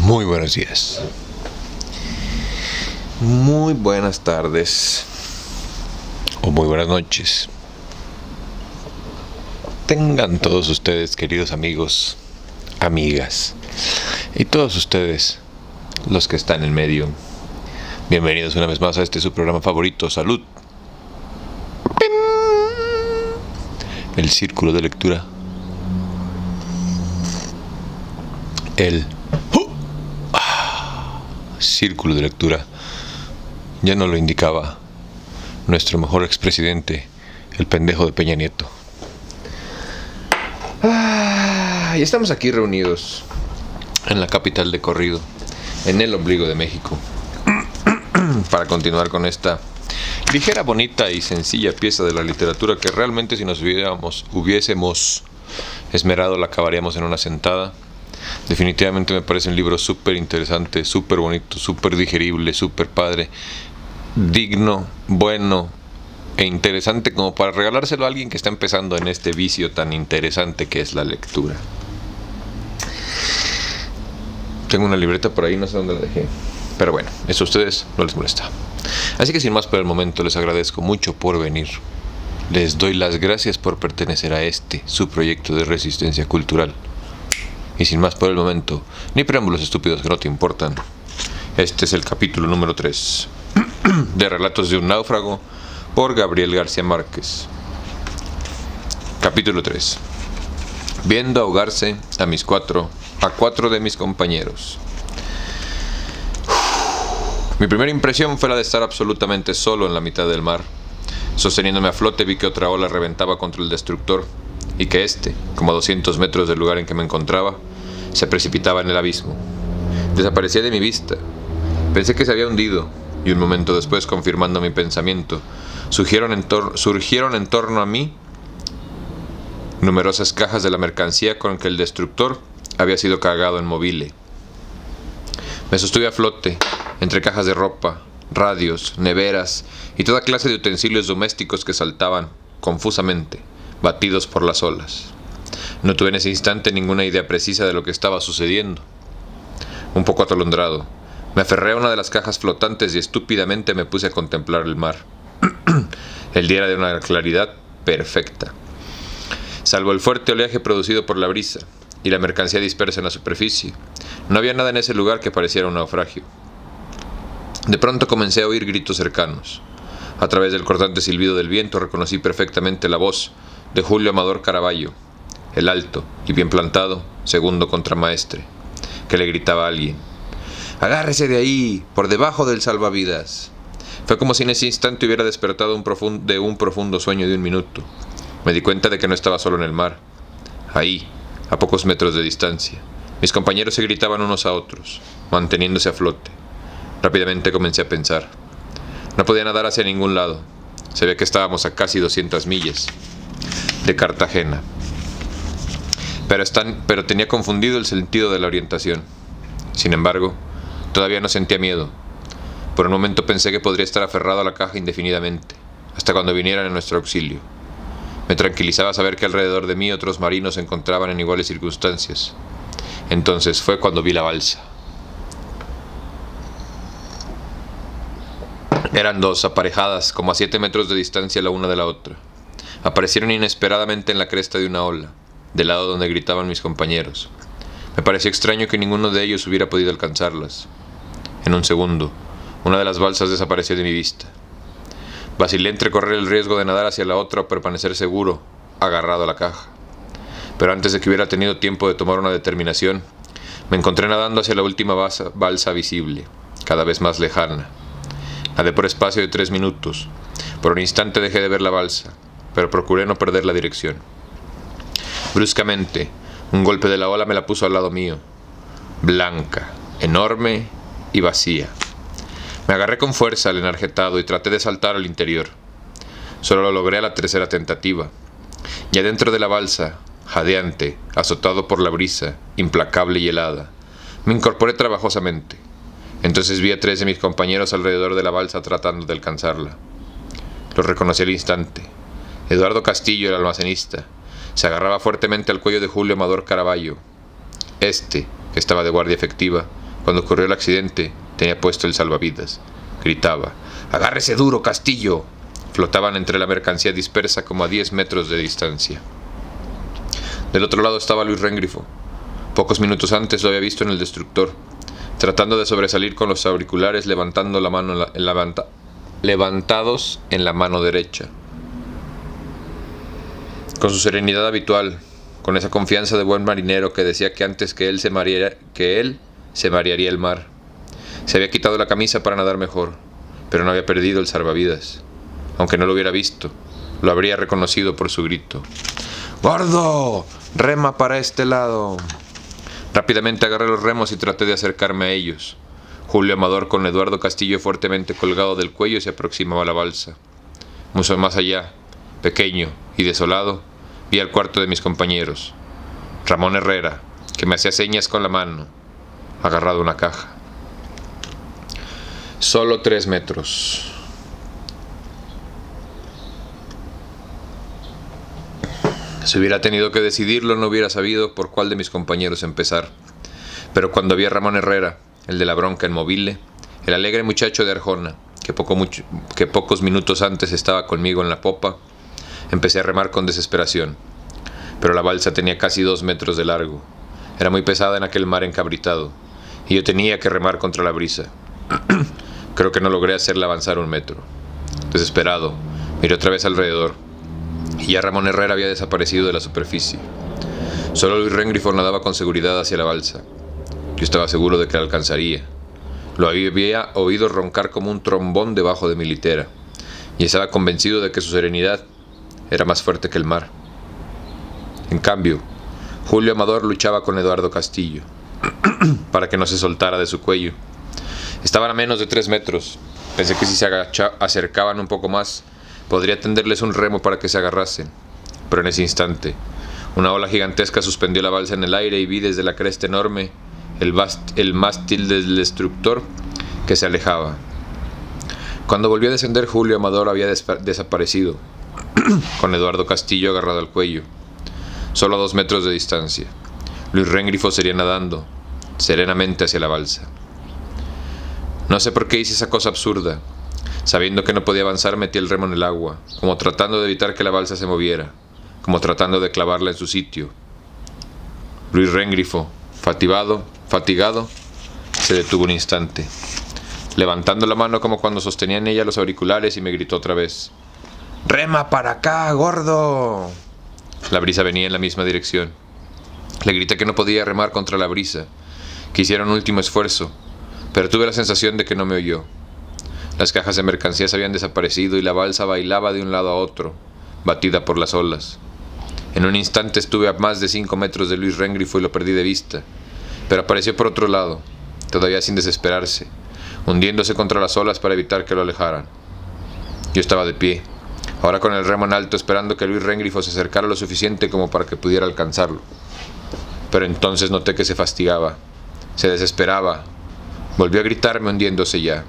Muy buenos días. Muy buenas tardes. O muy buenas noches. Tengan todos ustedes, queridos amigos, amigas, y todos ustedes, los que están en medio, bienvenidos una vez más a este su programa favorito, Salud. El círculo de lectura. El círculo de lectura ya no lo indicaba nuestro mejor expresidente, el pendejo de Peña Nieto. Y estamos aquí reunidos en la capital de corrido, en el ombligo de México, para continuar con esta ligera, bonita y sencilla pieza de la literatura que realmente, si nos hubiésemos esmerado, la acabaríamos en una sentada. Definitivamente me parece un libro súper interesante, súper bonito, súper digerible, súper padre, digno, bueno e interesante como para regalárselo a alguien que está empezando en este vicio tan interesante que es la lectura. Tengo una libreta por ahí, no sé dónde la dejé, pero bueno, eso a ustedes no les molesta. Así que sin más por el momento, les agradezco mucho por venir. Les doy las gracias por pertenecer a su proyecto de resistencia cultural. Y sin más por el momento, ni preámbulos estúpidos que no te importan, este es el capítulo número 3 de Relatos de un náufrago por Gabriel García Márquez. Capítulo 3. Viendo ahogarse a cuatro de mis compañeros. Mi primera impresión fue la de estar absolutamente solo en la mitad del mar. Sosteniéndome a flote, vi que otra ola reventaba contra el destructor y que como a 200 metros del lugar en que me encontraba, se precipitaba en el abismo. Desaparecía de mi vista. Pensé que se había hundido, y un momento después, confirmando mi pensamiento, surgieron en torno a mí numerosas cajas de la mercancía con que el destructor había sido cargado en Mobile. Me sostuve a flote, entre cajas de ropa, radios, neveras y toda clase de utensilios domésticos que saltaban confusamente, batidos por las olas. No tuve en ese instante ninguna idea precisa de lo que estaba sucediendo. Un poco atolondrado, me aferré a una de las cajas flotantes y estúpidamente me puse a contemplar el mar. El día era de una claridad perfecta. Salvo el fuerte oleaje producido por la brisa y la mercancía dispersa en la superficie, no había nada en ese lugar que pareciera un naufragio. De pronto comencé a oír gritos cercanos. A través del cortante silbido del viento reconocí perfectamente la voz de Julio Amador Caraballo, el alto y bien plantado segundo contramaestre, que le gritaba a alguien: «¡Agárrese de ahí, por debajo del salvavidas!». Fue como si en ese instante hubiera despertado de un profundo sueño de un minuto. Me di cuenta de que no estaba solo en el mar. Ahí, a pocos metros de distancia, mis compañeros se gritaban unos a otros, manteniéndose a flote. Rápidamente comencé a pensar. No podía nadar hacia ningún lado. Se ve que estábamos a casi 200 millas de Cartagena. Pero tenía confundido el sentido de la orientación. Sin embargo, todavía no sentía miedo. Por un momento pensé que podría estar aferrado a la caja indefinidamente, hasta cuando vinieran en nuestro auxilio. Me tranquilizaba saber que alrededor de mí otros marinos se encontraban en iguales circunstancias. Entonces fue cuando vi la balsa. Eran dos, aparejadas, como a 7 metros de distancia la una de la otra. Aparecieron inesperadamente en la cresta de una ola, del lado donde gritaban mis compañeros. Me pareció extraño que ninguno de ellos hubiera podido alcanzarlas. En un segundo, una de las balsas desapareció de mi vista. Vacilé entre correr el riesgo de nadar hacia la otra o permanecer seguro, agarrado a la caja. Pero antes de que hubiera tenido tiempo de tomar una determinación, me encontré nadando hacia la última balsa visible, cada vez más lejana. Nadé por espacio de 3 minutos. Por un instante dejé de ver la balsa, pero procuré no perder la dirección. Bruscamente, un golpe de la ola me la puso al lado mío, blanca, enorme y vacía. Me agarré con fuerza al enarjetado y traté de saltar al interior. Solo lo logré a la tercera tentativa. Ya dentro de la balsa, jadeante, azotado por la brisa, implacable y helada, me incorporé trabajosamente. Entonces vi a 3 de mis compañeros alrededor de la balsa tratando de alcanzarla. Los reconocí al instante. Eduardo Castillo, el almacenista, se agarraba fuertemente al cuello de Julio Amador Caraballo. Que estaba de guardia efectiva, Cuando ocurrió el accidente, tenía puesto el salvavidas. Gritaba: «¡Agárrese duro, Castillo!». Flotaban entre la mercancía dispersa como a 10 metros de distancia. Del otro lado estaba Luis Rengrifo. Pocos minutos antes lo había visto en el destructor, tratando de sobresalir con los auriculares levantados en la mano derecha. Con su serenidad habitual, con esa confianza de buen marinero que decía que antes que él se marearía el mar. Se había quitado la camisa para nadar mejor, pero no había perdido el salvavidas. Aunque no lo hubiera visto, lo habría reconocido por su grito: «¡Gordo! ¡Rema para este lado!». Rápidamente agarré los remos y traté de acercarme a ellos. Julio Amador, con Eduardo Castillo fuertemente colgado del cuello, se aproximaba a la balsa. Mucho más allá, pequeño y desolado, vi al cuarto de mis compañeros. Ramón Herrera, que me hacía señas con la mano, agarrado a una caja. Solo 3 metros. Si hubiera tenido que decidirlo, no hubiera sabido por cuál de mis compañeros empezar. Pero cuando vi a Ramón Herrera, el de la bronca en Mobile, el alegre muchacho de Arjona, que pocos minutos antes estaba conmigo en la popa, empecé a remar con desesperación. Pero la balsa tenía casi 2 metros de largo. Era muy pesada en aquel mar encabritado, y yo tenía que remar contra la brisa. Creo que no logré hacerla avanzar 1 metro. Desesperado, miré otra vez alrededor, y ya Ramón Herrera había desaparecido de la superficie. Solo Luis Rengrifo nadaba con seguridad hacia la balsa. Yo estaba seguro de que la alcanzaría. Lo había oído roncar como un trombón debajo de mi litera, y estaba convencido de que su serenidad era más fuerte que el mar. En cambio, Julio Amador luchaba con Eduardo Castillo para que no se soltara de su cuello. Estaban a menos de 3 metros. Pensé que si se acercaban un poco más, podría tenderles un remo para que se agarrasen. Pero en ese instante, una ola gigantesca suspendió la balsa en el aire y vi desde la cresta enorme el mástil del destructor que se alejaba. Cuando volvió a descender, Julio Amador había desaparecido, con Eduardo Castillo agarrado al cuello, solo a 2 metros de distancia. Luis Rengrifo seguía nadando serenamente hacia la balsa. No sé por qué hice esa cosa absurda. Sabiendo que no podía avanzar, metí el remo en el agua, como tratando de evitar que la balsa se moviera, como tratando de clavarla en su sitio. Luis Rengrifo, fatigado, se detuvo un instante, levantando la mano como cuando sostenía en ella los auriculares, y me gritó otra vez: «¡Rema para acá, gordo!». La brisa venía en la misma dirección. Le grité que no podía remar contra la brisa, que hiciera un último esfuerzo, pero tuve la sensación de que no me oyó. Las cajas de mercancías habían desaparecido y la balsa bailaba de un lado a otro, batida por las olas. En un instante estuve a más de 5 metros de Luis Rengrifo y lo perdí de vista, pero apareció por otro lado, todavía sin desesperarse, hundiéndose contra las olas para evitar que lo alejaran. Yo estaba de pie, ahora con el remo en alto, esperando que Luis Rengrifo se acercara lo suficiente como para que pudiera alcanzarlo. Pero entonces noté que se fatigaba, se desesperaba. Volvió a gritarme hundiéndose ya: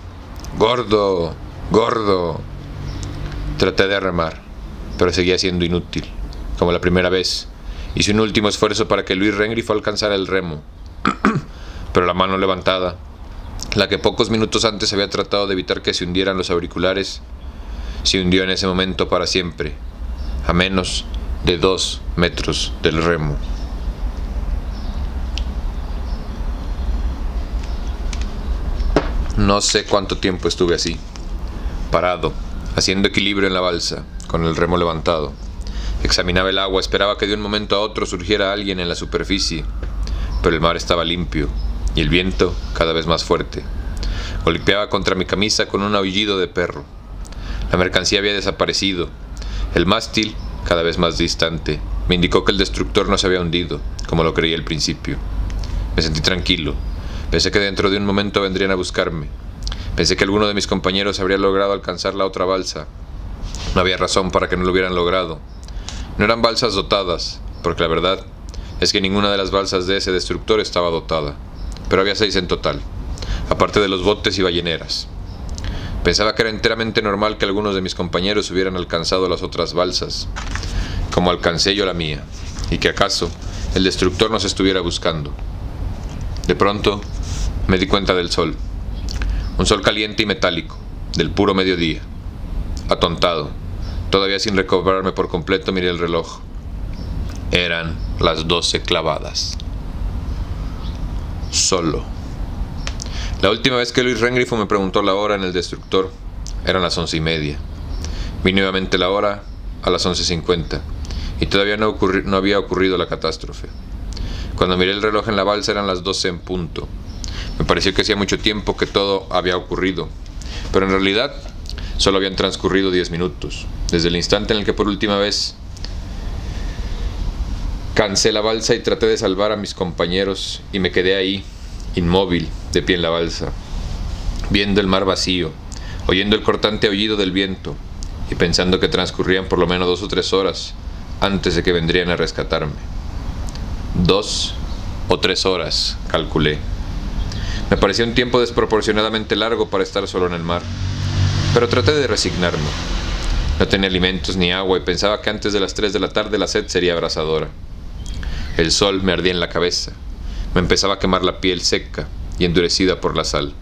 «¡Gordo! ¡Gordo!». Traté de remar, pero seguía siendo inútil. Como la primera vez, hice un último esfuerzo para que Luis Rengrifo alcanzara el remo. Pero la mano levantada, la que pocos minutos antes había tratado de evitar que se hundieran los auriculares, se hundió en ese momento para siempre, a menos de 2 metros del remo. No sé cuánto tiempo estuve así, parado, haciendo equilibrio en la balsa, con el remo levantado. Examinaba el agua, esperaba que de un momento a otro surgiera alguien en la superficie, pero el mar estaba limpio y el viento cada vez más fuerte. Golpeaba contra mi camisa con un aullido de perro. La mercancía había desaparecido. El mástil, cada vez más distante, me indicó que el destructor no se había hundido, como lo creía al principio. Me sentí tranquilo. Pensé que dentro de un momento vendrían a buscarme. Pensé que alguno de mis compañeros habría logrado alcanzar la otra balsa. No había razón para que no lo hubieran logrado. No eran balsas dotadas, porque la verdad es que ninguna de las balsas de ese destructor estaba dotada. Pero había 6 en total, aparte de los botes y balleneras. Pensaba que era enteramente normal que algunos de mis compañeros hubieran alcanzado las otras balsas, como alcancé yo la mía, y que acaso el destructor nos estuviera buscando. De pronto, Me di cuenta del sol. Un sol caliente y metálico, del puro mediodía. Atontado, todavía sin recobrarme por completo, miré el reloj. Eran las 12 clavadas. Solo. La última vez que Luis Rengrifo me preguntó la hora en el destructor, eran las 11:30. Vi nuevamente la hora a las 11:50, y todavía no había ocurrido la catástrofe. Cuando miré el reloj en la balsa eran las 12 en punto. Me pareció que hacía mucho tiempo que todo había ocurrido, pero en realidad solo habían transcurrido 10 minutos, desde el instante en el que por última vez cansé la balsa y traté de salvar a mis compañeros, y me quedé ahí, inmóvil, de pie en la balsa, viendo el mar vacío, oyendo el cortante aullido del viento, y pensando que transcurrían por lo menos 2 o 3 horas antes de que vendrían a rescatarme. 2 o 3 horas, calculé. Me parecía un tiempo desproporcionadamente largo para estar solo en el mar, pero traté de resignarme. No tenía alimentos ni agua y pensaba que antes de las 3 de la tarde la sed sería abrasadora. El sol me ardía en la cabeza, me empezaba a quemar la piel seca y endurecida por la sal.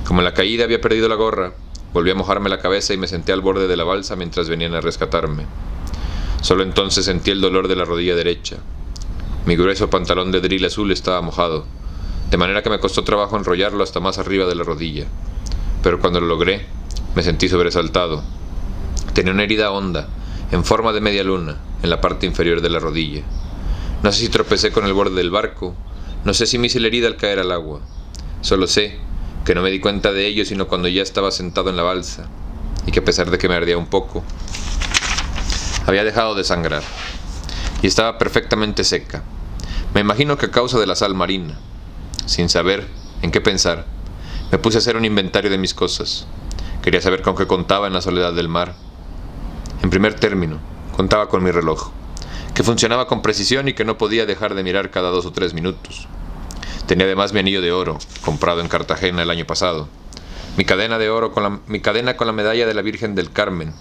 Como en la caída había perdido la gorra, volví a mojarme la cabeza y me senté al borde de la balsa mientras venían a rescatarme. Solo entonces sentí el dolor de la rodilla derecha. Mi grueso pantalón de dril azul estaba mojado, de manera que me costó trabajo enrollarlo hasta más arriba de la rodilla. Pero cuando lo logré, me sentí sobresaltado. Tenía una herida honda, en forma de media luna, en la parte inferior de la rodilla. No sé si tropecé con el borde del barco, no sé si me hice la herida al caer al agua. Solo sé que no me di cuenta de ello sino cuando ya estaba sentado en la balsa, y que a pesar de que me ardía un poco, había dejado de sangrar, y estaba perfectamente seca. Me imagino que a causa de la sal marina. Sin saber en qué pensar, me puse a hacer un inventario de mis cosas. Quería saber con qué contaba en la soledad del mar. En primer término, contaba con mi reloj, que funcionaba con precisión y que no podía dejar de mirar cada 2 o 3 minutos. Tenía además mi anillo de oro, comprado en Cartagena el año pasado. Mi cadena de oro mi cadena con la medalla de la Virgen del Carmen,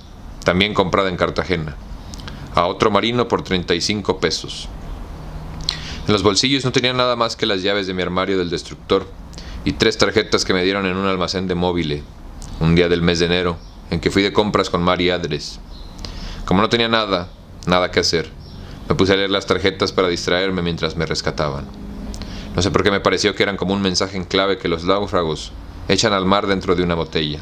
también comprada en Cartagena, a otro marino por 35 pesos. En los bolsillos no tenía nada más que las llaves de mi armario del destructor y 3 tarjetas que me dieron en un almacén de Móvile, un día del mes de enero, en que fui de compras con Mari Adres. Como no tenía nada que hacer, me puse a leer las tarjetas para distraerme mientras me rescataban. No sé por qué me pareció que eran como un mensaje en clave que los náufragos echan al mar dentro de una botella.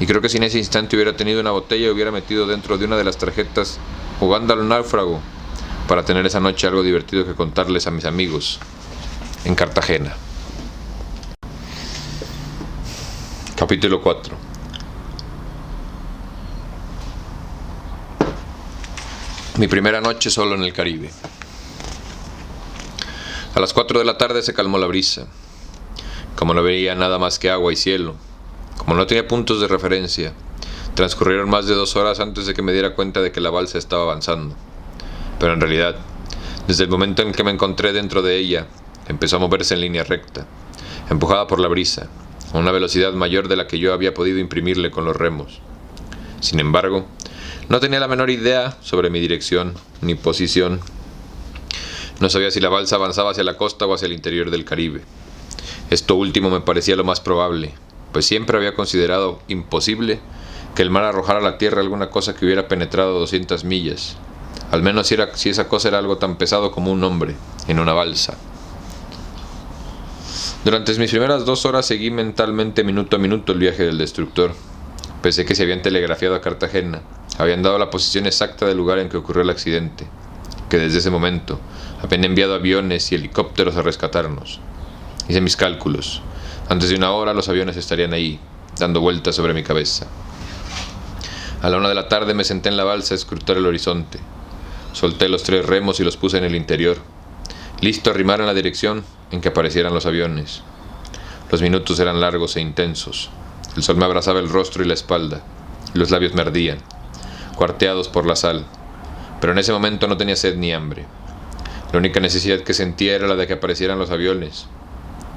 Y creo que si en ese instante hubiera tenido una botella, hubiera metido dentro de una de las tarjetas jugando al náufrago, para tener esa noche algo divertido que contarles a mis amigos en Cartagena. Capítulo 4. Mi primera noche solo en el Caribe. A las 4 de la tarde se calmó la brisa. Como no veía nada más que agua y cielo, como no tenía puntos de referencia, transcurrieron más de 2 horas antes de que me diera cuenta de que la balsa estaba avanzando. Pero en realidad, desde el momento en que me encontré dentro de ella, empezó a moverse en línea recta, empujada por la brisa, a una velocidad mayor de la que yo había podido imprimirle con los remos. Sin embargo, no tenía la menor idea sobre mi dirección ni posición. No sabía si la balsa avanzaba hacia la costa o hacia el interior del Caribe. Esto último me parecía lo más probable, pues siempre había considerado imposible que el mar arrojara a la tierra alguna cosa que hubiera penetrado 200 millas. Al menos si esa cosa era algo tan pesado como un hombre en una balsa. Durante mis primeras 2 horas seguí mentalmente minuto a minuto el viaje del destructor. Pensé que se habían telegrafiado a Cartagena, habían dado la posición exacta del lugar en que ocurrió el accidente, que desde ese momento habían enviado aviones y helicópteros a rescatarnos. Hice mis cálculos. Antes de 1 hora los aviones estarían ahí, dando vueltas sobre mi cabeza. A la 1 de la tarde me senté en la balsa a escrutar el horizonte. Solté los 3 remos y los puse en el interior, listo a remar en la dirección en que aparecieran los aviones. Los minutos eran largos e intensos. El sol me abrasaba el rostro y la espalda, y los labios me ardían, cuarteados por la sal. Pero en ese momento no tenía sed ni hambre. La única necesidad que sentía era la de que aparecieran los aviones.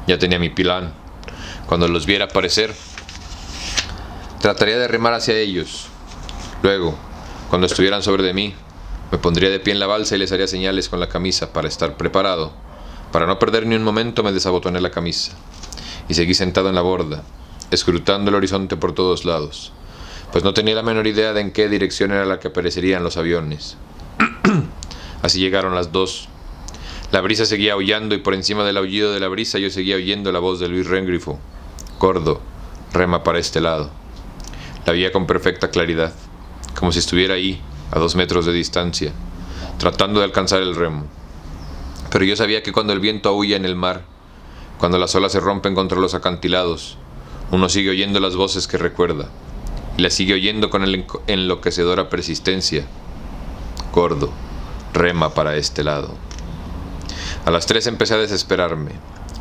Ya tenía mi plan. Cuando los viera aparecer, trataría de remar hacia ellos. Luego, cuando estuvieran sobre de mí, me pondría de pie en la balsa y les haría señales con la camisa para estar preparado. Para no perder ni un momento me desabotoné la camisa y seguí sentado en la borda, escrutando el horizonte por todos lados, pues no tenía la menor idea de en qué dirección era la que aparecerían los aviones. Así llegaron las 2. La brisa seguía aullando y por encima del aullido de la brisa yo seguía oyendo la voz de Luis Rengrifo. Gordo, rema para este lado. La veía con perfecta claridad, como si estuviera ahí, a 2 metros de distancia, tratando de alcanzar el remo. Pero yo sabía que cuando el viento aúlla en el mar, cuando las olas se rompen contra los acantilados, uno sigue oyendo las voces que recuerda, y las sigue oyendo con enloquecedora persistencia. Gordo, rema para este lado. A las 3 empecé a desesperarme.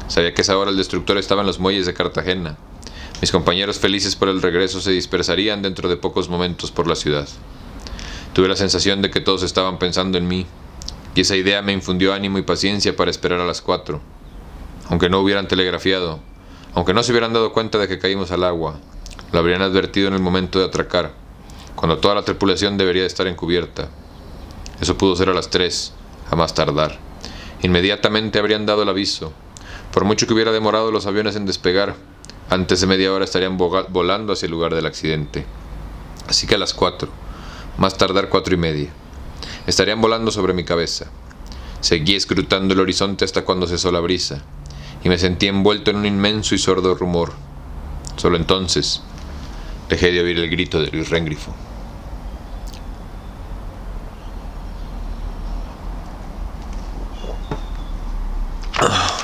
Sabía que a esa hora el destructor estaba en los muelles de Cartagena. Mis compañeros felices por el regreso se dispersarían dentro de pocos momentos por la ciudad. Tuve la sensación de que todos estaban pensando en mí, y esa idea me infundió ánimo y paciencia para esperar a las 4. Aunque no hubieran telegrafiado, aunque no se hubieran dado cuenta de que caímos al agua, lo habrían advertido en el momento de atracar, cuando toda la tripulación debería de estar encubierta. Eso pudo ser a las 3, a más tardar. Inmediatamente habrían dado el aviso. Por mucho que hubiera demorado los aviones en despegar, antes de media hora estarían volando hacia el lugar del accidente. Así que a las 4, más tardar 4:30, estarían volando sobre mi cabeza. Seguí escrutando el horizonte hasta cuando cesó la brisa, y me sentí envuelto en un inmenso y sordo rumor. Solo entonces dejé de oír el grito de Luis Rengrifo.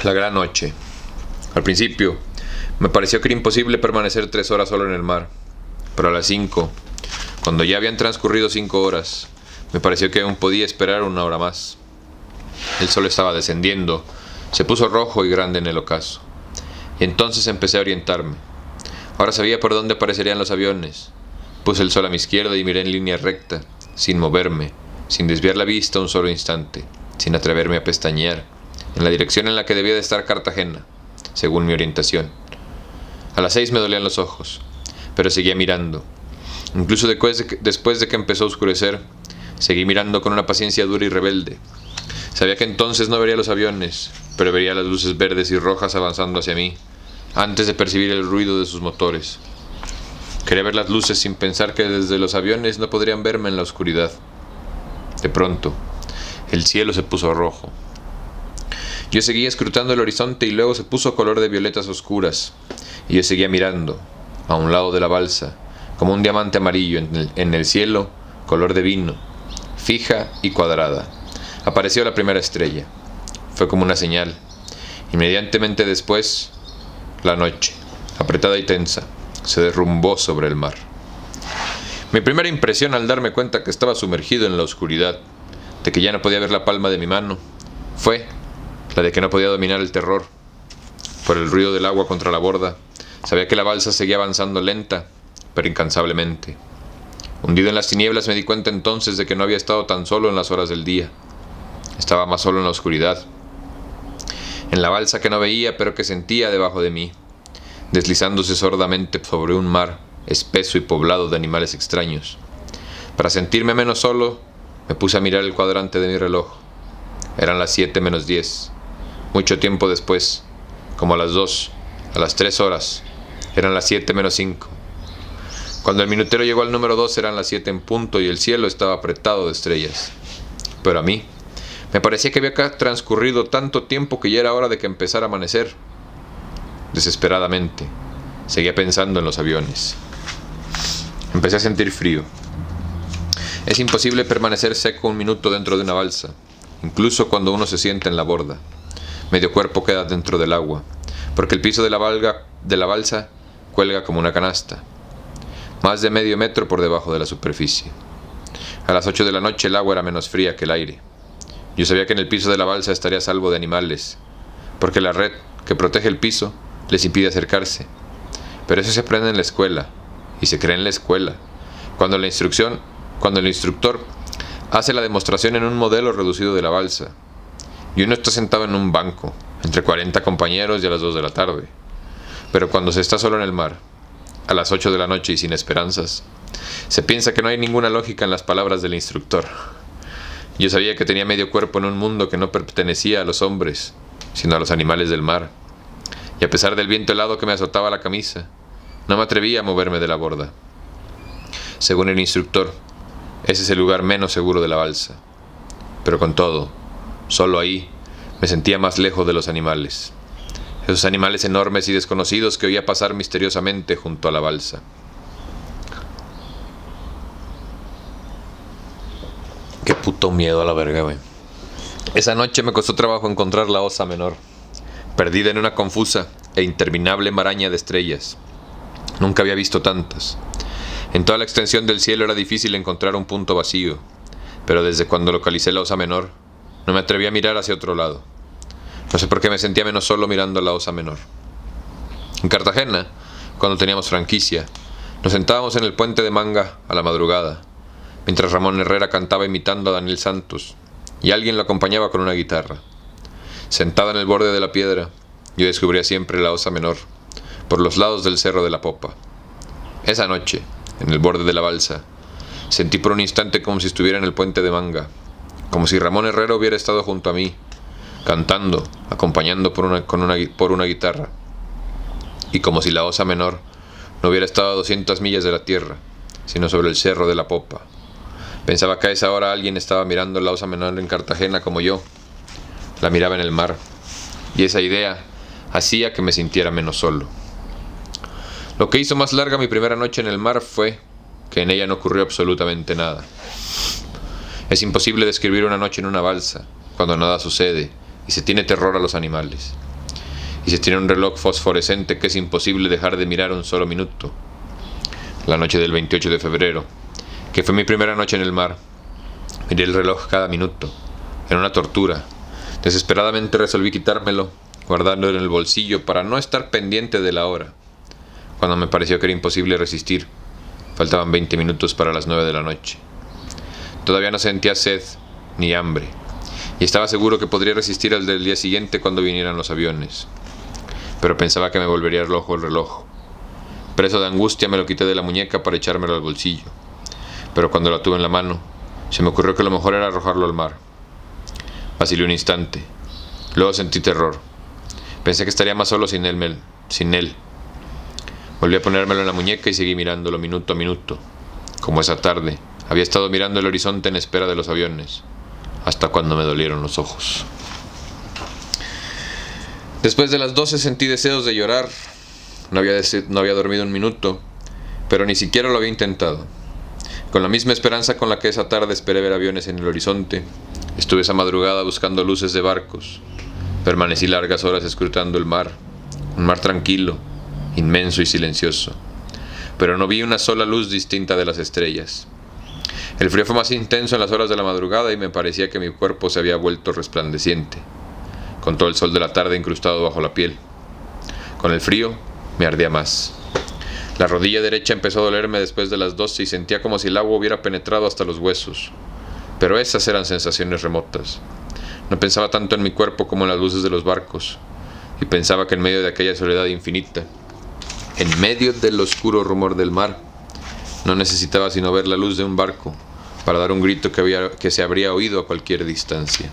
La gran noche. Al principio, me pareció que era imposible permanecer 3 horas solo en el mar, pero a las 5, cuando ya habían transcurrido 5 horas, me pareció que aún podía esperar 1 hora más. El sol estaba descendiendo, se puso rojo y grande en el ocaso, y entonces empecé a orientarme. Ahora sabía por dónde aparecerían los aviones. Puse el sol a mi izquierda y miré en línea recta, sin moverme, sin desviar la vista un solo instante, sin atreverme a pestañear, en la dirección en la que debía de estar Cartagena, según mi orientación. A las 6 me dolían los ojos, pero seguía mirando. Incluso después de que empezó a oscurecer, seguí mirando con una paciencia dura y rebelde. Sabía que entonces no vería los aviones, pero vería las luces verdes y rojas avanzando hacia mí, antes de percibir el ruido de sus motores. Quería ver las luces sin pensar que desde los aviones no podrían verme en la oscuridad. De pronto, el cielo se puso rojo. Yo seguía escrutando el horizonte y luego se puso color de violetas oscuras, y yo seguía mirando, a un lado de la balsa, como un diamante amarillo en el cielo, color de vino, fija y cuadrada. Apareció la primera estrella. Fue como una señal. Inmediatamente después, la noche, apretada y tensa, se derrumbó sobre el mar. Mi primera impresión al darme cuenta que estaba sumergido en la oscuridad, de que ya no podía ver la palma de mi mano, fue la de que no podía dominar el terror. Por el ruido del agua contra la borda, sabía que la balsa seguía avanzando lenta, pero incansablemente. Hundido en las tinieblas me di cuenta entonces de que no había estado tan solo en las horas del día. Estaba más solo en la oscuridad, en la balsa que no veía pero que sentía debajo de mí, deslizándose sordamente sobre un mar espeso y poblado de animales extraños. Para sentirme menos solo, me puse a mirar el cuadrante de mi reloj. Eran las 7 menos 10. Mucho tiempo después, como a las 2, a las 3 horas, eran las 7 menos 5. Cuando el minutero llegó al número 2 eran las 7 en punto y el cielo estaba apretado de estrellas. Pero a mí, me parecía que había transcurrido tanto tiempo que ya era hora de que empezara a amanecer. Desesperadamente, seguía pensando en los aviones. Empecé a sentir frío. Es imposible permanecer seco un minuto dentro de una balsa, incluso cuando uno se sienta en la borda. Medio cuerpo queda dentro del agua, porque el piso de la balsa cuelga como una canasta, más de medio metro por debajo de la superficie. A las 8 de la noche el agua era menos fría que el aire. Yo sabía que en el piso de la balsa estaría a salvo de animales, porque la red que protege el piso les impide acercarse. Pero eso se aprende en la escuela, y se cree en la escuela, cuando el instructor hace la demostración en un modelo reducido de la balsa, y uno está sentado en un banco, entre 40 compañeros y a las 2 de la tarde. Pero cuando se está solo en el mar, a las 8 de la noche y sin esperanzas, se piensa que no hay ninguna lógica en las palabras del instructor. Yo sabía que tenía medio cuerpo en un mundo que no pertenecía a los hombres, sino a los animales del mar, y a pesar del viento helado que me azotaba la camisa, no me atrevía a moverme de la borda. Según el instructor, ese es el lugar menos seguro de la balsa. Pero con todo, solo ahí me sentía más lejos de los animales. Esos animales enormes y desconocidos que oía pasar misteriosamente junto a la balsa. Qué puto miedo a la verga, güey. Esa noche me costó trabajo encontrar la Osa Menor, perdida en una confusa e interminable maraña de estrellas. Nunca había visto tantas. En toda la extensión del cielo era difícil encontrar un punto vacío, pero desde cuando localicé la Osa Menor, no me atreví a mirar hacia otro lado. No sé por qué me sentía menos solo mirando a la Osa Menor. En Cartagena, cuando teníamos franquicia, nos sentábamos en el puente de Manga a la madrugada, mientras Ramón Herrera cantaba imitando a Daniel Santos, y alguien lo acompañaba con una guitarra. Sentada en el borde de la piedra, yo descubría siempre la Osa Menor, por los lados del cerro de la Popa. Esa noche, en el borde de la balsa, sentí por un instante como si estuviera en el puente de Manga, como si Ramón Herrera hubiera estado junto a mí, cantando, acompañando por una guitarra, y como si la Osa Menor no hubiera estado a 200 millas de la tierra, sino sobre el cerro de la Popa. Pensaba que a esa hora alguien estaba mirando la Osa Menor en Cartagena como yo la miraba en el mar, y esa idea hacía que me sintiera menos solo. Lo que hizo más larga mi primera noche en el mar fue que en ella no ocurrió absolutamente nada. Es imposible describir una noche en una balsa cuando nada sucede y se tiene terror a los animales. Y se tiene un reloj fosforescente que es imposible dejar de mirar un solo minuto. La noche del 28 de febrero, que fue mi primera noche en el mar, miré el reloj cada minuto. Era una tortura. Desesperadamente resolví quitármelo, guardándolo en el bolsillo para no estar pendiente de la hora. Cuando me pareció que era imposible resistir, faltaban 20 minutos para las 9 de la noche. Todavía no sentía sed ni hambre, y estaba seguro que podría resistir al del día siguiente cuando vinieran los aviones. Pero pensaba que me volvería loco el reloj. Preso de angustia me lo quité de la muñeca para echármelo al bolsillo. Pero cuando lo tuve en la mano, se me ocurrió que lo mejor era arrojarlo al mar. Vacilé un instante. Luego sentí terror. Pensé que estaría más solo sin él. Volví a ponérmelo en la muñeca y seguí mirándolo minuto a minuto. Como esa tarde, había estado mirando el horizonte en espera de los aviones, hasta cuando me dolieron los ojos. Después de las 12 sentí deseos de llorar. No había dormido un minuto, pero ni siquiera lo había intentado. Con la misma esperanza con la que esa tarde esperé ver aviones en el horizonte, estuve esa madrugada buscando luces de barcos. Permanecí largas horas escrutando el mar, un mar tranquilo, inmenso y silencioso, pero no vi una sola luz distinta de las estrellas. El frío fue más intenso en las horas de la madrugada y me parecía que mi cuerpo se había vuelto resplandeciente, con todo el sol de la tarde incrustado bajo la piel. Con el frío me ardía más. La rodilla derecha empezó a dolerme después de las 12 y sentía como si el agua hubiera penetrado hasta los huesos. Pero esas eran sensaciones remotas. No pensaba tanto en mi cuerpo como en las luces de los barcos, y pensaba que en medio de aquella soledad infinita, en medio del oscuro rumor del mar, no necesitaba sino ver la luz de un barco para dar un grito que se habría oído a cualquier distancia.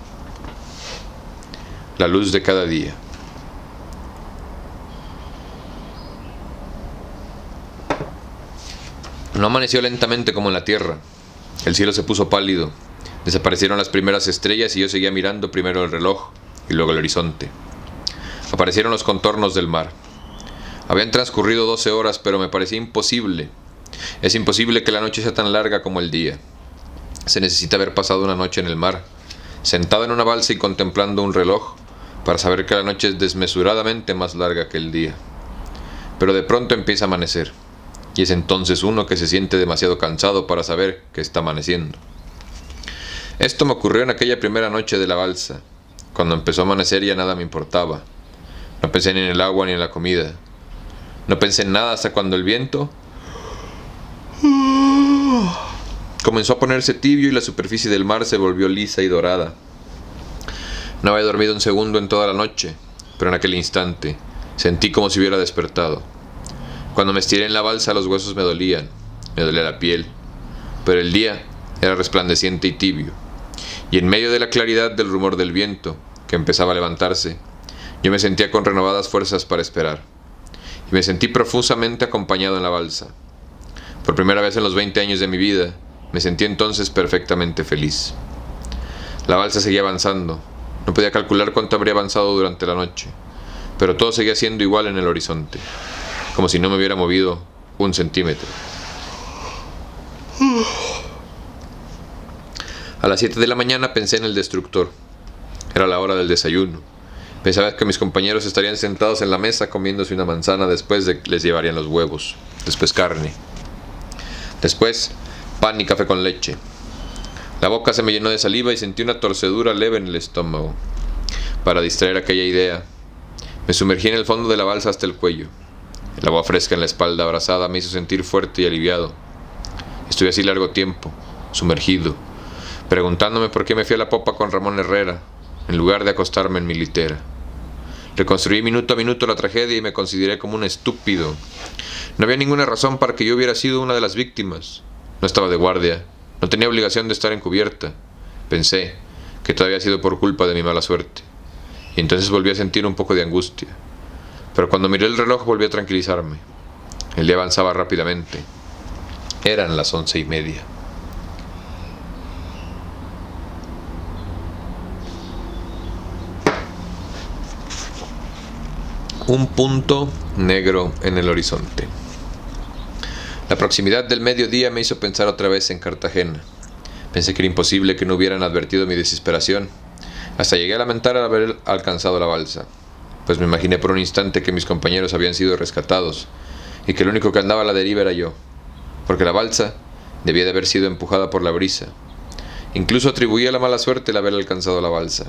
La luz de cada día. No amaneció lentamente como en la tierra. El cielo se puso pálido. Desaparecieron las primeras estrellas y yo seguía mirando primero el reloj y luego el horizonte. Aparecieron los contornos del mar. Habían transcurrido 12 horas, pero me parecía imposible. Es imposible que la noche sea tan larga como el día. Se necesita haber pasado una noche en el mar, sentado en una balsa y contemplando un reloj, para saber que la noche es desmesuradamente más larga que el día. Pero de pronto empieza a amanecer, y es entonces uno que se siente demasiado cansado para saber que está amaneciendo. Esto me ocurrió en aquella primera noche de la balsa. Cuando empezó a amanecer ya nada me importaba. No pensé ni en el agua ni en la comida. No pensé en nada hasta cuando el viento comenzó a ponerse tibio y la superficie del mar se volvió lisa y dorada. No había dormido un segundo en toda la noche, pero en aquel instante sentí como si hubiera despertado. Cuando me estiré en la balsa los huesos me dolía la piel, pero el día era resplandeciente y tibio, y en medio de la claridad del rumor del viento, que empezaba a levantarse, Yo me sentía con renovadas fuerzas para esperar, y me sentí profusamente acompañado en la balsa. Por primera vez en los 20 años de mi vida, me sentí entonces perfectamente feliz. La balsa seguía avanzando. No podía calcular cuánto habría avanzado durante la noche, pero todo seguía siendo igual en el horizonte, como si no me hubiera movido un centímetro. A las 7 de la mañana pensé en el destructor. Era la hora del desayuno. Pensaba que mis compañeros estarían sentados en la mesa comiéndose una manzana, después les llevarían los huevos, después carne, después pan y café con leche. La boca se me llenó de saliva y sentí una torcedura leve en el estómago. Para distraer aquella idea, me sumergí en el fondo de la balsa hasta el cuello. El agua fresca en la espalda abrasada me hizo sentir fuerte y aliviado. Estuve así largo tiempo, sumergido, preguntándome por qué me fui a la popa con Ramón Herrera, en lugar de acostarme en mi litera. Reconstruí minuto a minuto la tragedia y me consideré como un estúpido. No había ninguna razón para que yo hubiera sido una de las víctimas. No estaba de guardia, no tenía obligación de estar encubierta. Pensé que todo había sido por culpa de mi mala suerte, y entonces volví a sentir un poco de angustia. Pero cuando miré el reloj volví a tranquilizarme. El día avanzaba rápidamente. Eran las 11:30. Un punto negro en el horizonte. La proximidad del mediodía me hizo pensar otra vez en Cartagena. Pensé que era imposible que no hubieran advertido mi desesperación. Hasta llegué a lamentar al haber alcanzado la balsa, pues me imaginé por un instante que mis compañeros habían sido rescatados y que el único que andaba a la deriva era yo, porque la balsa debía de haber sido empujada por la brisa. Incluso atribuí a la mala suerte el haber alcanzado la balsa.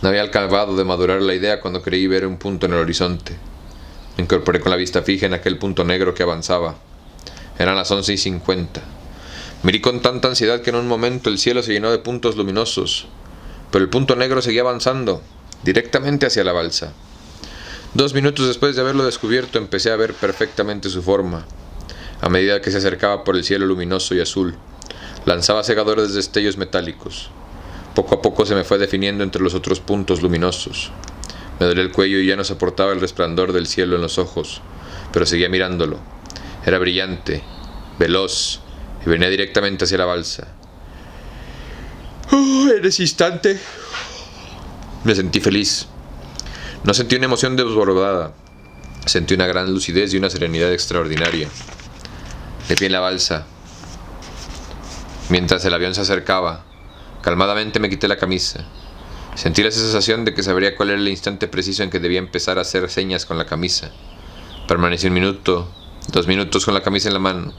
No había acabado de madurar la idea cuando creí ver un punto en el horizonte. Me incorporé con la vista fija en aquel punto negro que avanzaba. Eran las 11:50. Miré con tanta ansiedad que en un momento el cielo se llenó de puntos luminosos, pero el punto negro seguía avanzando, directamente hacia la balsa. 2 minutos después de haberlo descubierto, empecé a ver perfectamente su forma. A medida que se acercaba por el cielo luminoso y azul, lanzaba cegadores destellos metálicos. Poco a poco se me fue definiendo entre los otros puntos luminosos. Me dolía el cuello y ya no soportaba el resplandor del cielo en los ojos, pero seguía mirándolo. Era brillante, veloz, y venía directamente hacia la balsa. En ese instante me sentí feliz. No sentí una emoción desbordada. Sentí una gran lucidez y una serenidad extraordinaria. De pie en la balsa, mientras el avión se acercaba, calmadamente me quité la camisa. Sentí la sensación de que sabría cuál era el instante preciso en que debía empezar a hacer señas con la camisa. Permanecí 1 minuto, 2 minutos con la camisa en la mano,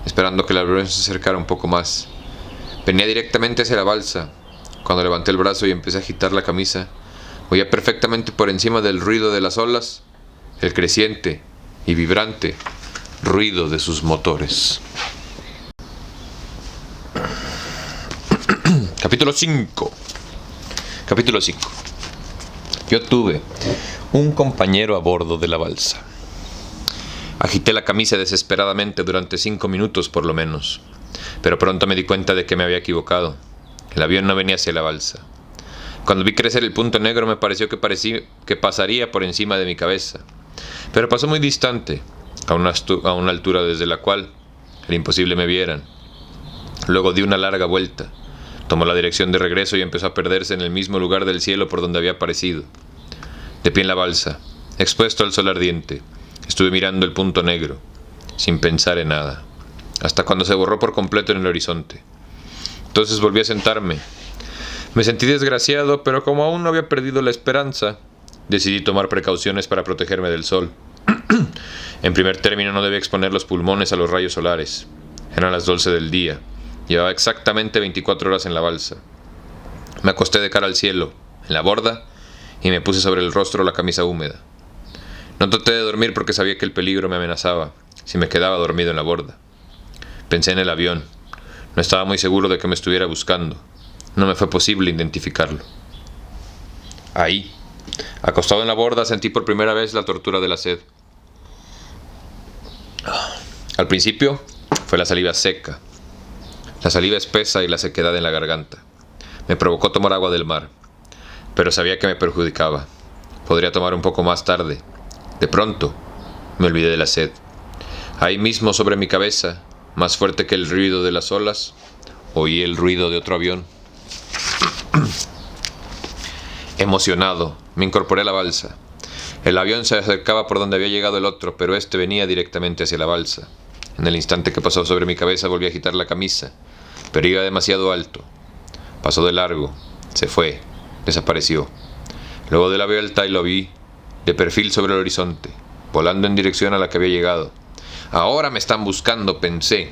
esperando que el avión se acercara un poco más. Venía directamente hacia la balsa. Cuando levanté el brazo y empecé a agitar la camisa, oía perfectamente por encima del ruido de las olas el creciente y vibrante ruido de sus motores. Capítulo 5. Capítulo 5. Yo tuve un compañero a bordo de la balsa. Agité la camisa desesperadamente durante 5 minutos por lo menos, pero pronto me di cuenta de que me había equivocado. El avión no venía hacia la balsa. Cuando vi crecer el punto negro me pareció que pasaría por encima de mi cabeza, pero pasó muy distante, a una altura desde la cual era imposible me vieran. Luego di una larga vuelta, tomó la dirección de regreso y empezó a perderse en el mismo lugar del cielo por donde había aparecido. De pie en la balsa, expuesto al sol ardiente, estuve mirando el punto negro, sin pensar en nada, hasta cuando se borró por completo en el horizonte. Entonces volví a sentarme. Me sentí desgraciado, pero como aún no había perdido la esperanza, decidí tomar precauciones para protegerme del sol. En primer término, no debía exponer los pulmones a los rayos solares. Eran las 12 del día. Llevaba exactamente 24 horas en la balsa. Me acosté de cara al cielo, en la borda, y me puse sobre el rostro la camisa húmeda. No traté de dormir porque sabía que el peligro me amenazaba si me quedaba dormido en la borda. Pensé en el avión. No estaba muy seguro de que me estuviera buscando. No me fue posible identificarlo. Ahí, acostado en la borda, sentí por primera vez la tortura de la sed. Al principio fue la saliva seca, la saliva espesa y la sequedad en la garganta. Me provocó tomar agua del mar, pero sabía que me perjudicaba. Podría tomar un poco más tarde. De pronto, me olvidé de la sed. Ahí mismo sobre mi cabeza, más fuerte que el ruido de las olas, oí el ruido de otro avión. Emocionado, me incorporé a la balsa. El avión se acercaba por donde había llegado el otro, pero este venía directamente hacia la balsa. En el instante que pasó sobre mi cabeza volví a agitar la camisa, pero iba demasiado alto. Pasó de largo, se fue, desapareció. Luego de la vuelta y lo vi, de perfil sobre el horizonte, volando en dirección a la que había llegado. Ahora me están buscando, pensé,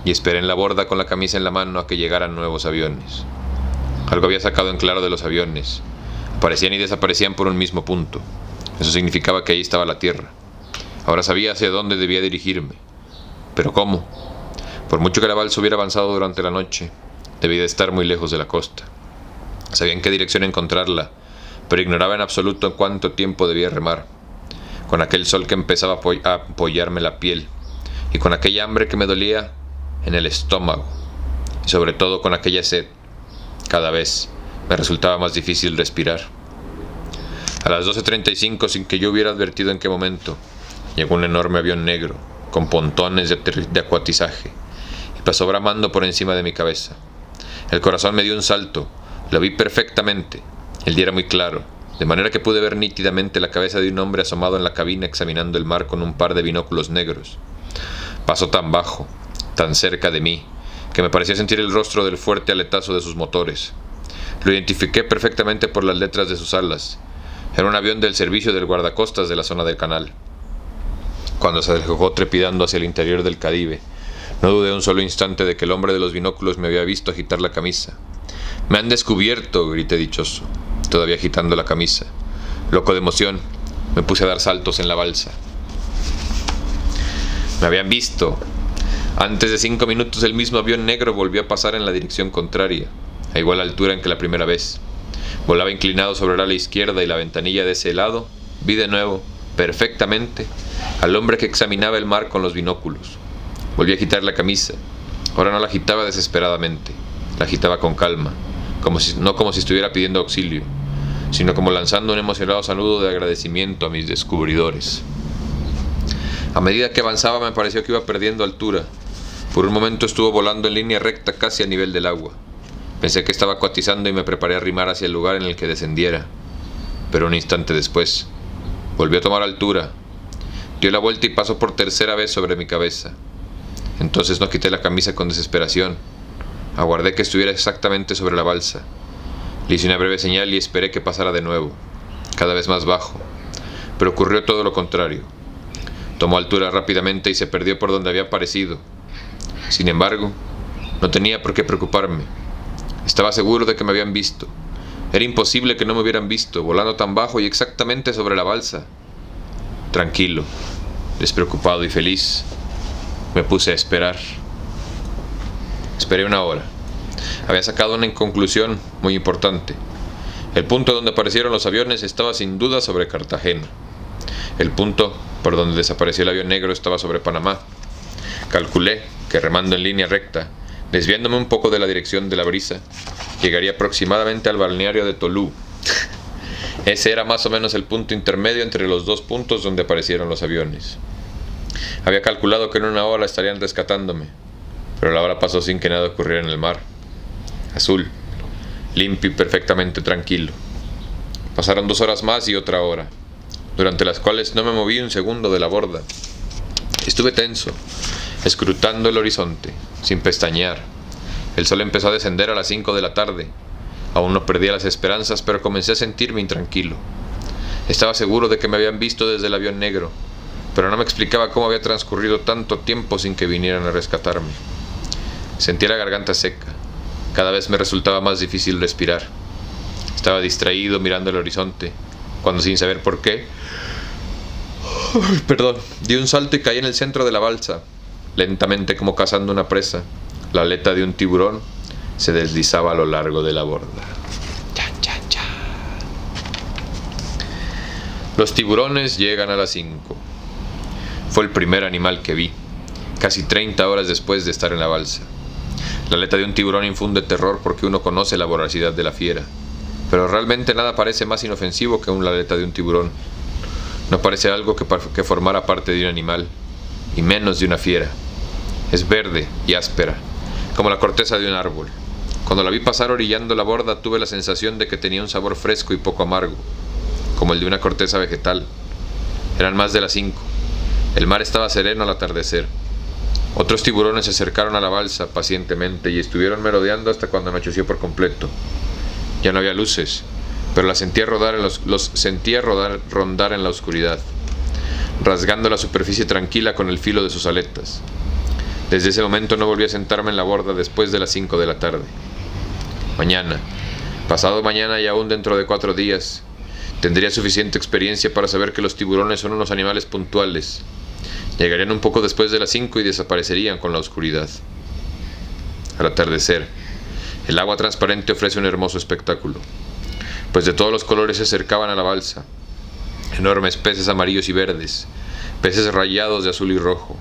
y esperé en la borda con la camisa en la mano a que llegaran nuevos aviones. Algo había sacado en claro de los aviones. Aparecían y desaparecían por un mismo punto. Eso significaba que ahí estaba la tierra. Ahora sabía hacia dónde debía dirigirme. ¿Pero cómo? Por mucho que la balsa hubiera avanzado durante la noche, debía de estar muy lejos de la costa. Sabía en qué dirección encontrarla, pero ignoraba en absoluto en cuánto tiempo debía remar. Con aquel sol que empezaba a apoyarme la piel, y con aquella hambre que me dolía en el estómago, y sobre todo con aquella sed, cada vez me resultaba más difícil respirar. A las 12:35, sin que yo hubiera advertido en qué momento, llegó un enorme avión negro, con pontones de acuatizaje, y pasó bramando por encima de mi cabeza. El corazón me dio un salto, lo vi perfectamente, el día era muy claro, de manera que pude ver nítidamente la cabeza de un hombre asomado en la cabina examinando el mar con un par de binóculos negros. Pasó tan bajo, tan cerca de mí, que me parecía sentir el rostro del fuerte aletazo de sus motores. Lo identifiqué perfectamente por las letras de sus alas. Era un avión del servicio del guardacostas de la zona del canal. Cuando se alejó trepidando hacia el interior del Caribe, no dudé un solo instante de que el hombre de los binóculos me había visto agitar la camisa. «¡Me han descubierto!», grité dichoso, todavía agitando la camisa. Loco de emoción, me puse a dar saltos en la balsa. Me habían visto. Antes de 5 minutos el mismo avión negro volvió a pasar en la dirección contraria, a igual altura en que la primera vez. Volaba inclinado sobre el ala izquierda y la ventanilla de ese lado. Vi de nuevo, perfectamente, al hombre que examinaba el mar con los binóculos. Volví a agitar la camisa. Ahora no la agitaba desesperadamente, la agitaba con calma, no como si estuviera pidiendo auxilio, sino como lanzando un emocionado saludo de agradecimiento a mis descubridores. A medida que avanzaba me pareció que iba perdiendo altura. Por un momento estuvo volando en línea recta casi a nivel del agua. Pensé que estaba acuatizando y me preparé a rimar hacia el lugar en el que descendiera. Pero un instante después, volvió a tomar altura. Dio la vuelta y pasó por tercera vez sobre mi cabeza. Entonces no quité la camisa con desesperación. Aguardé que estuviera exactamente sobre la balsa. Le hice una breve señal y esperé que pasara de nuevo, cada vez más bajo. Pero ocurrió todo lo contrario. Tomó altura rápidamente y se perdió por donde había aparecido. Sin embargo, no tenía por qué preocuparme. Estaba seguro de que me habían visto. Era imposible que no me hubieran visto, volando tan bajo y exactamente sobre la balsa. Tranquilo, despreocupado y feliz, me puse a esperar. Esperé 1 hora. Había sacado una conclusión muy importante. El punto donde aparecieron los aviones estaba sin duda sobre Cartagena. El punto por donde desapareció el avión negro estaba sobre Panamá. Calculé que remando en línea recta, desviándome un poco de la dirección de la brisa, llegaría aproximadamente al balneario de Tolú. Ese era más o menos el punto intermedio entre los dos puntos donde aparecieron los aviones. Había calculado que en 1 hora estarían rescatándome, pero la hora pasó sin que nada ocurriera en el mar. Azul, limpio y perfectamente tranquilo. Pasaron 2 horas más y otra hora, durante las cuales no me moví un segundo de la borda. Estuve tenso, escrutando el horizonte, sin pestañear. El sol empezó a descender a las 5 de la tarde. Aún no perdía las esperanzas, pero comencé a sentirme intranquilo. Estaba seguro de que me habían visto desde el avión negro, pero no me explicaba cómo había transcurrido tanto tiempo sin que vinieran a rescatarme. Sentía la garganta seca. Cada vez me resultaba más difícil respirar. Estaba distraído mirando el horizonte, cuando sin saber por qué, di un salto y caí en el centro de la balsa. Lentamente, como cazando una presa, la aleta de un tiburón se deslizaba a lo largo de la borda. Chan, chan, chan. Los tiburones llegan a las 5. Fue el primer animal que vi, casi 30 horas después de estar en la balsa. La aleta de un tiburón infunde terror porque uno conoce la voracidad de la fiera. pero realmente nada parece más inofensivo que la aleta de un tiburón. No parece algo que formara parte de un animal, y menos de una fiera. Es verde y áspera, como la corteza de un árbol. Cuando la vi pasar orillando la borda, tuve la sensación de que tenía un sabor fresco y poco amargo, como el de una corteza vegetal. Eran más de las 5. El mar estaba sereno al atardecer. Otros tiburones se acercaron a la balsa pacientemente y estuvieron merodeando hasta cuando anocheció por completo. Ya no había luces, pero las sentía rodar rondar en la oscuridad, rasgando la superficie tranquila con el filo de sus aletas. Desde ese momento no volví a sentarme en la borda después de las 5 de la tarde. Mañana, pasado mañana y aún dentro de 4 días, tendría suficiente experiencia para saber que los tiburones son unos animales puntuales. Llegarían un poco después de las 5 y desaparecerían con la oscuridad. Al atardecer, el agua transparente ofrece un hermoso espectáculo, pues de todos los colores se acercaban a la balsa. Enormes peces amarillos y verdes, peces rayados de azul y rojo,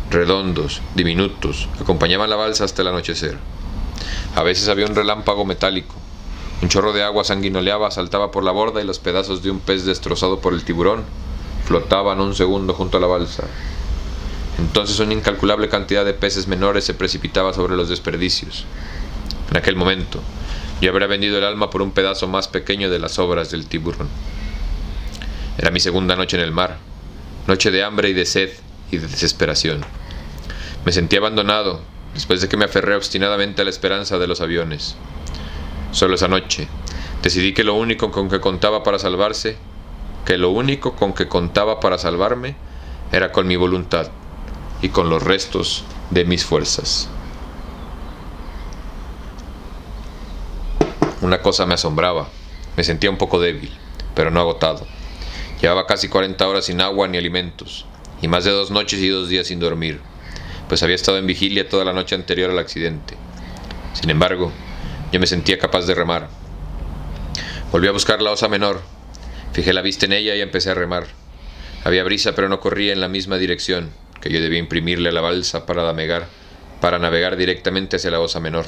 redondos, diminutos, acompañaban la balsa hasta el anochecer. A veces había un relámpago metálico. Un chorro de agua sanguinoleaba, saltaba por la borda y los pedazos de un pez destrozado por el tiburón flotaban un segundo junto a la balsa. Entonces una incalculable cantidad de peces menores se precipitaba sobre los desperdicios. En aquel momento, yo habría vendido el alma por un pedazo más pequeño de las obras del tiburón. Era mi segunda noche en el mar, noche de hambre y de sed y de desesperación. Me sentí abandonado, después de que me aferré obstinadamente a la esperanza de los aviones. Solo esa noche, decidí que lo único con que contaba para salvarme, era con mi voluntad y con los restos de mis fuerzas. Una cosa me asombraba. Me sentía un poco débil, pero no agotado. Llevaba casi 40 horas sin agua ni alimentos, y más de 2 noches y 2 días sin dormir, pues había estado en vigilia toda la noche anterior al accidente. Sin embargo, yo me sentía capaz de remar. Volví a buscar la osa menor, fijé la vista en ella y empecé a remar. Había brisa, pero no corría en la misma dirección que yo debía imprimirle a la balsa para navegar directamente hacia la osa menor.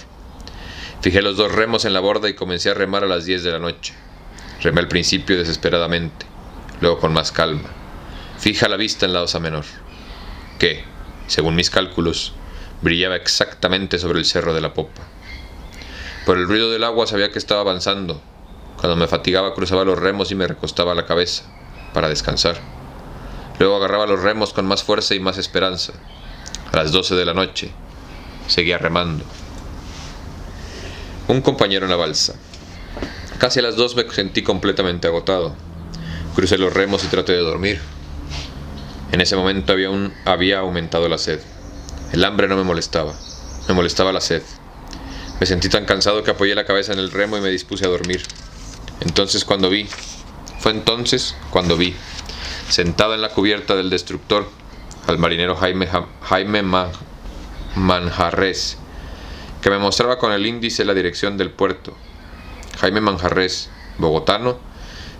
Fijé los 2 remos en la borda y comencé a remar a las 10 de la noche. Remé al principio desesperadamente, luego con más calma, fija la vista en la osa menor, que, según mis cálculos, brillaba exactamente sobre el cerro de la popa. Por el ruido del agua sabía que estaba avanzando. Cuando me fatigaba cruzaba los remos y me recostaba la cabeza para descansar. Luego agarraba los remos con más fuerza y más esperanza. A las 12 de la noche seguía remando. Un compañero en la balsa. Casi a las 2 me sentí completamente agotado. Crucé los remos y traté de dormir. En ese momento había aumentado la sed. El hambre no me molestaba la sed. Me sentí tan cansado que apoyé la cabeza en el remo y me dispuse a dormir. Fue entonces cuando vi, sentado en la cubierta del destructor, al marinero Jaime Manjarrés, que me mostraba con el índice la dirección del puerto. Jaime Manjarrés, bogotano,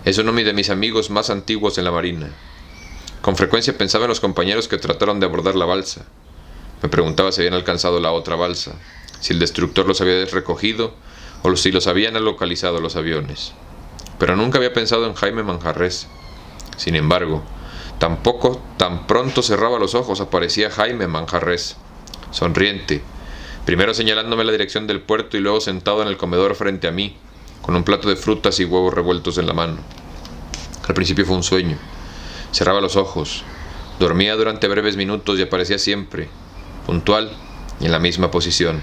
es uno de mis amigos más antiguos en la marina. Con frecuencia pensaba en los compañeros que trataron de abordar la balsa. Me preguntaba si habían alcanzado la otra balsa, si el destructor los había recogido o si los habían localizado los aviones. Pero nunca había pensado en Jaime Manjarrés. Sin embargo, tan pronto cerraba los ojos, aparecía Jaime Manjarrés, sonriente, primero señalándome la dirección del puerto y luego sentado en el comedor frente a mí, con un plato de frutas y huevos revueltos en la mano. Al principio fue un sueño. Cerraba los ojos, dormía durante breves minutos y aparecía siempre, puntual y en la misma posición.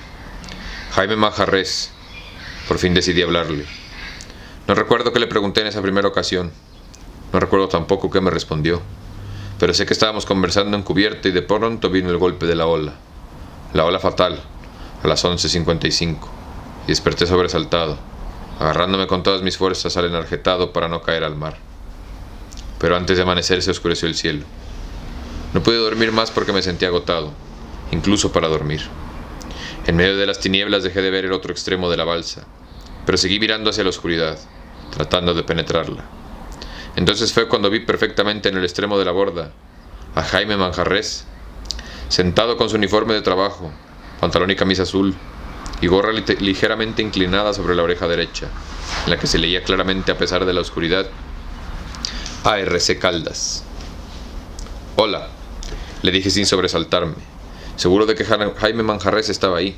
Jaime Manjarrés. Por fin decidí hablarle. No recuerdo qué le pregunté en esa primera ocasión. No recuerdo tampoco qué me respondió. Pero sé que estábamos conversando en cubierta y de pronto vino el golpe de la ola. La ola fatal, a las 11:55. Y desperté sobresaltado, agarrándome con todas mis fuerzas al enarjetado para no caer al mar. Pero antes de amanecer se oscureció el cielo. No pude dormir más porque me sentía agotado, incluso para dormir. En medio de las tinieblas dejé de ver el otro extremo de la balsa, pero seguí mirando hacia la oscuridad, tratando de penetrarla. Entonces fue cuando vi perfectamente en el extremo de la borda a Jaime Manjarrés, sentado con su uniforme de trabajo, pantalón y camisa azul, y gorra ligeramente inclinada sobre la oreja derecha. en la que se leía claramente a pesar de la oscuridad: A.R.C. Caldas. Hola, le dije sin sobresaltarme, seguro de que Jaime Manjarrés estaba ahí,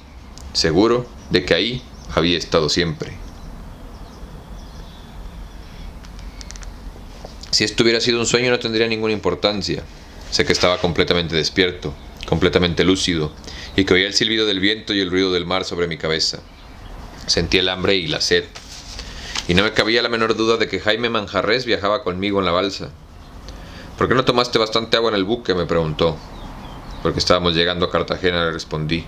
seguro de que ahí había estado siempre. Si esto hubiera sido un sueño no tendría ninguna importancia. Sé que estaba completamente despierto, completamente lúcido, y que oía el silbido del viento y el ruido del mar sobre mi cabeza. Sentía el hambre y la sed, y no me cabía la menor duda de que Jaime Manjarrés viajaba conmigo en la balsa. ¿Por qué no tomaste bastante agua en el buque?, me preguntó. Porque estábamos llegando a Cartagena, le respondí.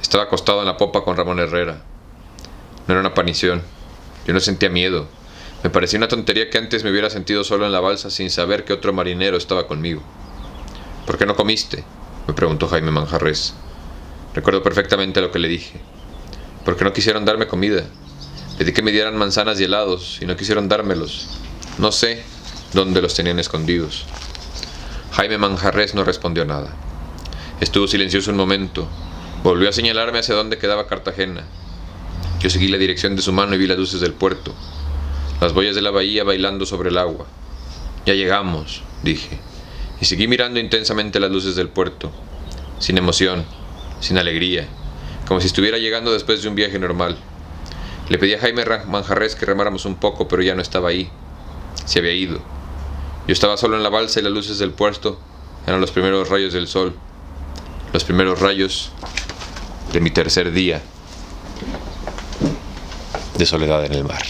Estaba acostado en la popa con Ramón Herrera. No era una aparición. Yo no sentía miedo. Me parecía una tontería que antes me hubiera sentido solo en la balsa sin saber que otro marinero estaba conmigo. ¿Por qué no comiste?, me preguntó Jaime Manjarrés. Recuerdo perfectamente lo que le dije. ¿Por qué no quisieron darme comida? Pedí que me dieran manzanas y helados y no quisieron dármelos. No sé dónde los tenían escondidos. Jaime Manjarrés no respondió nada. Estuvo silencioso un momento. Volvió a señalarme hacia dónde quedaba Cartagena. Yo seguí la dirección de su mano y vi las luces del puerto, las boyas de la bahía bailando sobre el agua. Ya llegamos, dije, y seguí mirando intensamente las luces del puerto, sin emoción, sin alegría, como si estuviera llegando después de un viaje normal. Le pedí a Jaime Manjarrés que remáramos un poco, pero ya no estaba ahí. Se había ido. Yo estaba solo en la balsa y las luces del puerto eran los primeros rayos del sol, los primeros rayos de mi tercer día de soledad en el mar.